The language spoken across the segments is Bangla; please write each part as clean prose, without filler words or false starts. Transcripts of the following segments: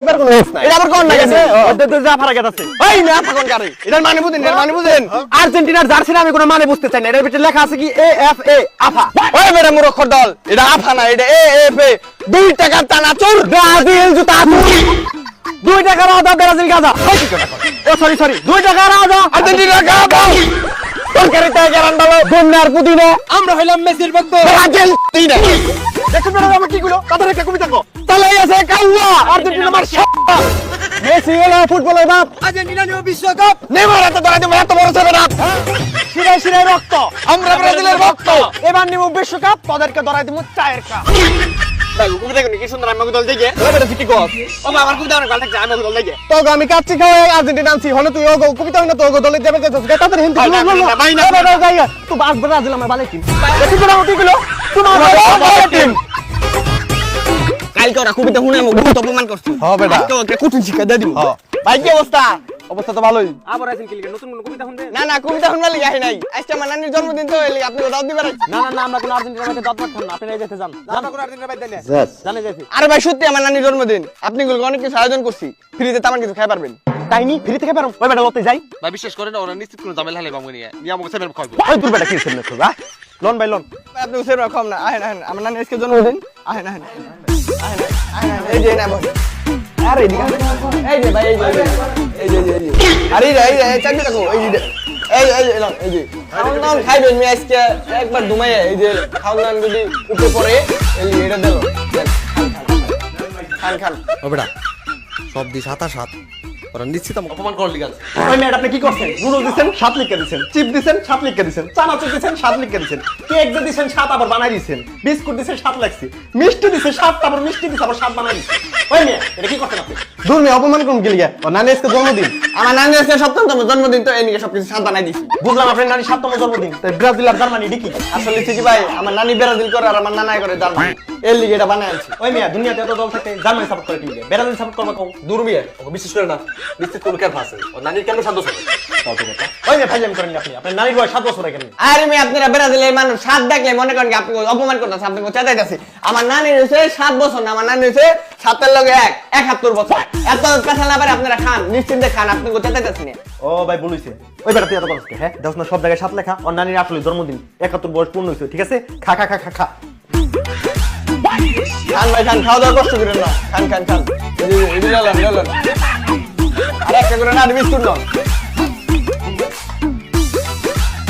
এটা আবার কোন লাগাছে ওতে তো জাফারা গেছে ওই না ফাগন কারে এটার মানে বুঝেন আর্জেন্টিনার জার্সি আমি কোনো মানে বুঝতে চাই না এর ভিতরে লেখা আছে কি এ এফ এ আফা ওই মেরে মূর্খ দল এটা আফা না এটা এ এফ এ 2 টাকার টানা চোর ব্রাজিল জুতা 2 টাকা রাজা ব্রাজিল গাজা ও সরি 2 টাকা রাজা আর্জেন্টিনা গাজা তরকারিতে গেরান ভালো গন্নার পুদিনা আমরা হইলাম মেসির ভক্ত ব্রাজিল তিনে দেখুন না আমি কি কইলো তাদের একটা কবিতা কো তাহলে আছে কাউয়া আর্জেন্টিনা মার মেসি হলো ফুটবলের বাপ আর্জেন্টিনা নিয়ে বিশ্বকাপ নেইমার এত ধরে দেব এত বড় ছেলে বাপ শিরায় রক্ত আমরা ব্রাজিলের ভক্ত এবার নিব বিশ্বকাপ তাদেরকে ধরাই দেব চায়ের কাপ ভাই কবিতা কি সুন্দর আমি দল দেখে এবারে ফিটি কো ও আমার কবিতা অনেক ভালো লাগছে আমি দল দেখে তো আমি কাচ্চি খাওয়াই আর্জেন্টিনা আনছি হলে তুই ও কবিতা হইনা তো ও দলে যাবে যাচ্ছে তাদের হিন্দি ভাই না তুই বাস ব্রাজিল আমার ভালো টিম দেখি তোরা কি কইলো তোমার ভালো টিম কালকে ওরা কবিতা শুনে আমাকে বহুত অপমান করছে হ্যাঁ বেটা আজকে ওকে কঠিন শিক্ষা দিয়ে দিব ভাই কি অবস্থা অবস্থা তো ভালোই আবার আছেন কি লিখে নতুন কোন কবিতা শুনবে না কবিতা শুনবার লাগি আই নাই আজকে আমার নানির জন্মদিন তো এলি আপনি দাওয়াত দিবেন না আমরা কোন আর্জেন্টিনা বাইতে দাওয়াত পাঠান না আপনি যাইতে যান আমরা কোন আর্জেন্টিনা বাইতে দেন জানে যাইতে আরে ভাই সত্যি আমার নানির জন্মদিন আপনি গুলো অনেক কিছু আয়োজন করছি ফ্রিতে তেমন কিছু খাই পারবেন তাই নি ফ্রি থেকে পারো ওই বেটা লতে যাই ভাই বিশ্বাস করেন ওরা নিশ্চিত কোনো ঝামেলা হলে বামু নিয়ে আমাকে সেভেন খাইবো ওই তোর বেটা কি ছেলে না তোরা লোন বাই লোন আপনি উসের কম না আহেন আমার নানির আজকে জন্মদিন আহেন এই যে না ভাই আরে এদিকে এই যে ভাই এই যে আরে এই চাকরি দেখো এই যে এই যে খাওন খাইবেন মি আজকে একবার ঘুমাই এই যে খাওন যদি উপরে পড়ে এই এটা দেব খান ও বেটা সব দি 7 ওরা নিশ্চিত আমাকে অপমান করার লিগে আছে ওই মেয়ে আপনি কি করছেন নুডলস দিবেন 7 লিখে দিবেন চিপ দিবেন 7 লিখে দিবেন চানাচুর দিবেন 7 লিখে দিবেন কেক যে দিবেন 7 আবার বানাই দিবেন বিস্কুট দিবেন 7 লাগছে মিষ্টি দিবেন 7 আবার মিষ্টি দিবেন আবার 7 বানাই দিবেন ওই মেয়ে এটা কি করছেন আপনি দূর মেয়ে অপমান কোন গিলিয়া ও নানি আজকে জন্মদিন আমার নানি আজকে 7তম জন্মদিন তো এনিকে সবকিছু 7 বানাই দিছি বুঝলাম আপনার নানি 7তম জন্মদিন তাই ব্রাজিল আর জার্মানি দেখি আসলে ঠিকই ভাই আমার নানি ব্রাজিল করে আর আমার নানাই করে জার্মানি এর লিগে এটা বানাই আনছি ওই মেয়ে দুনিয়াতে এত দল থাকে জার্মানি সাপোর্ট করে টিমকে ব্রাজিল সাপোর্ট করবে কোন দূর মিয়া ওকে বিশ্বাস করে না নিশ্চিত কোনো কেন আছে ও নানির কেন শান্ত থাকে ওই মেয়ে ফাইলাম করেন আপনি আপনার নানির বয়স 7 বছর হয়ে গেল আরে মেয়ে আপনারা ব্রাজিলের মানুষ 7 দেখলে মনে করেন কি আপনি অপমান করতেছেন আপনি চেঁচাইতেছেন আমার নানির হইছে 7 বছর না আমার নানির হইছে 7 এর লগে 71 বছর এত কথা না পারে আপনারা খান নিশ্চিন্তে খান আপনি চেঁচাইতেছেন ও ভাই বলইছে ওই বেটা তুই এত বলছিস হ্যাঁ দেখছ না সব জায়গায় 7 লেখা ওর নানির আসলে জন্মদিন 71 বয়স পূর্ণ হইছে ঠিক আছে খা খান ভাই খান খাওয়া দাওয়া কষ্ট করেন না খান এই লন আর একটা করে না বিস্কুট লন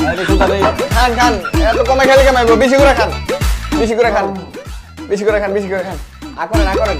আরে কোথায় খান এত কমে খেলে কেমাইবো বেশি করে খান আকরেন